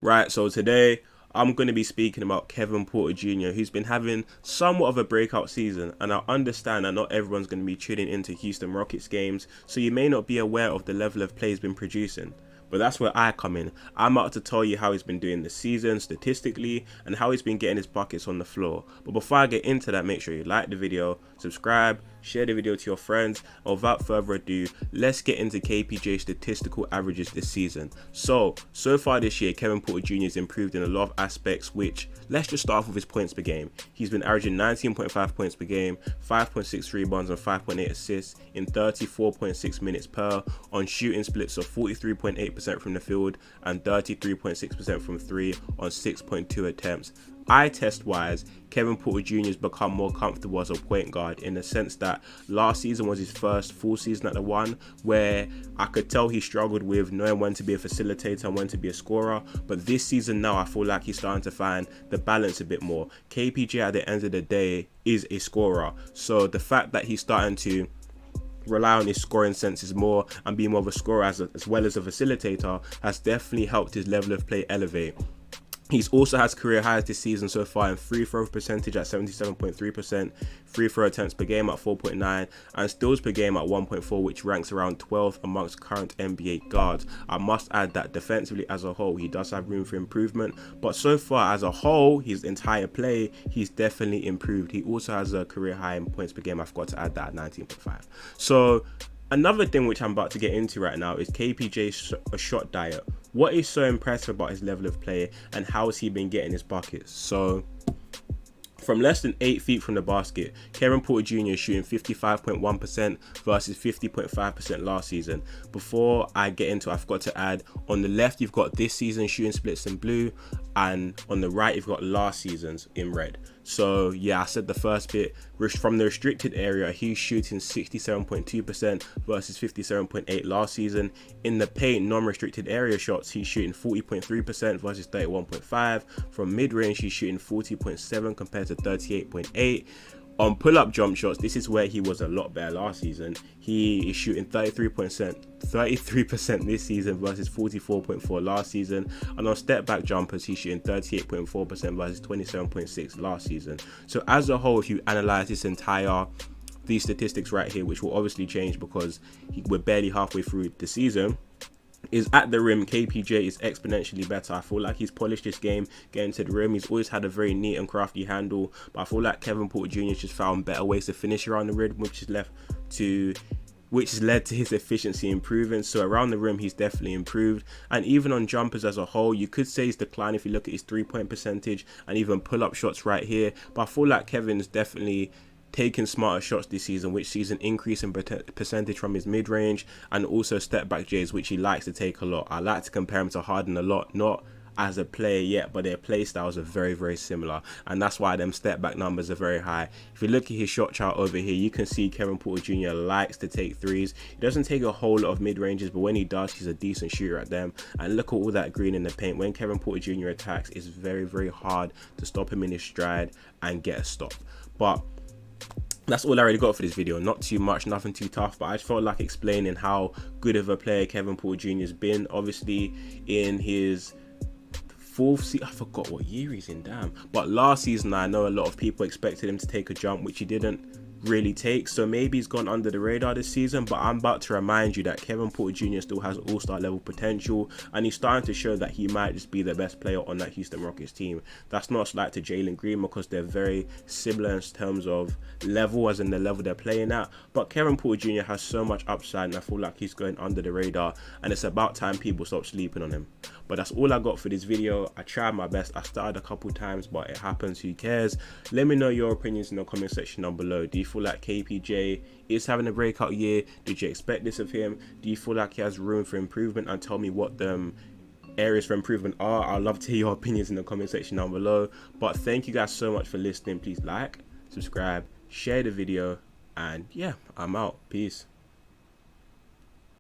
Right, so today I'm going to be speaking about Kevin Porter Jr., who's been having somewhat of a breakout season. And I understand that not everyone's going to be tuning into Houston Rockets games, so you may not be aware of the level of play he's been producing. But that's where I come in. I'm out to tell you how he's been doing this season statistically and how he's been getting his buckets on the floor. But before I get into that, make sure you like the video, subscribe, share the video to your friends, and without further ado, let's get into Kpj's statistical averages this season. So far this year, Kevin Porter Jr. has improved in a lot of aspects, which, let's just start off with his points per game. He's been averaging 19.5 points per game, 5.6 rebounds and 5.8 assists in 34.6 minutes per, on shooting splits of 43.8% from the field and 33.6% from 3 on 6.2 attempts. Eye test wise, Kevin Porter Jr. has become more comfortable as a point guard in the sense that last season was his first full season at the one, where I could tell he struggled with knowing when to be a facilitator and when to be a scorer. But this season now, I feel like he's starting to find the balance a bit more. Kpj at the end of the day is a scorer, so the fact that he's starting to rely on his scoring senses more and be more of a scorer as well as a facilitator has definitely helped his level of play elevate. He's also has career highs this season so far in free throw percentage at 77.3%, free throw attempts per game at 4.9, and steals per game at 1.4, which ranks around 12th amongst current NBA guards. I must add that defensively as a whole, he does have room for improvement, but so far as a whole, his entire play, he's definitely improved. He also has a career high in points per game. I forgot to add that at 19.5. So another thing which I'm about to get into right now is Kpj's shot diet. What is so impressive about his level of play and how has he been getting his buckets? So from less than 8 feet from the basket, Kevin Porter Jr. is shooting 55.1% versus 50.5% last season. Before I get into it, I forgot to add, on the left you've got this season shooting splits in blue, and on the right you've got last season's in red. So yeah, I said the first bit, from the restricted area he's shooting 67.2% versus 57.8% last season. In the paint non-restricted area shots, he's shooting 40.3% versus 31.5%. From mid-range he's shooting 40.7% compared to 38.8%. On pull-up jump shots, this is where he was a lot better last season. He is shooting 33% this season versus 44.4% last season. And on step-back jumpers, he's shooting 38.4% versus 27.6% last season. So as a whole, if you analyze these statistics right here, which will obviously change because we're barely halfway through the season, is at the rim, Kpj is exponentially better. I feel like he's polished his game getting to the rim. He's always had a very neat and crafty handle, but I feel like Kevin Porter Jr. has just found better ways to finish around the rim, which has led to his efficiency improving. So around the rim, he's definitely improved. And even on jumpers as a whole, you could say he's declined if you look at his 3-point percentage and even pull-up shots right here. But I feel like Kevin's definitely taking smarter shots this season, which sees an increase in percentage from his mid-range, and also step-back J's, which he likes to take a lot. I like to compare him to Harden a lot, not as a player yet, but their play styles are very, very similar, and that's why them step-back numbers are very high. If you look at his shot chart over here, you can see Kevin Porter Jr. likes to take threes. He doesn't take a whole lot of mid-ranges, but when he does, he's a decent shooter at them. And look at all that green in the paint. When Kevin Porter Jr. attacks, it's very, very hard to stop him in his stride and get a stop. But that's all I really got for this video. Not too much, nothing too tough, but I just felt like explaining how good of a player Kevin Porter Jr. has been. Obviously, in his fourth season, I forgot what year he's in, damn. But last season, I know a lot of people expected him to take a jump, which he didn't really take, so maybe he's gone under the radar this season. But I'm about to remind you that Kevin Porter Jr. still has all-star level potential, and he's starting to show that he might just be the best player on that Houston Rockets team. That's not a slight to Jalen Green, because they're very similar in terms of level, as in the level they're playing at, but Kevin Porter Jr. has so much upside, and I feel like he's going under the radar, and it's about time people stop sleeping on him. But that's all I got for this video. I tried my best. I started a couple times, but it happens. Who cares? Let me know your opinions in the comment section down below. Do you feel like Kpj is having a breakout year? Did you expect this of him? Do you feel like he has room for improvement? And tell me what the areas for improvement are. I'd love to hear your opinions in the comment section down below. But thank you guys so much for listening. Please like, subscribe, share the video, and yeah, I'm out. Peace.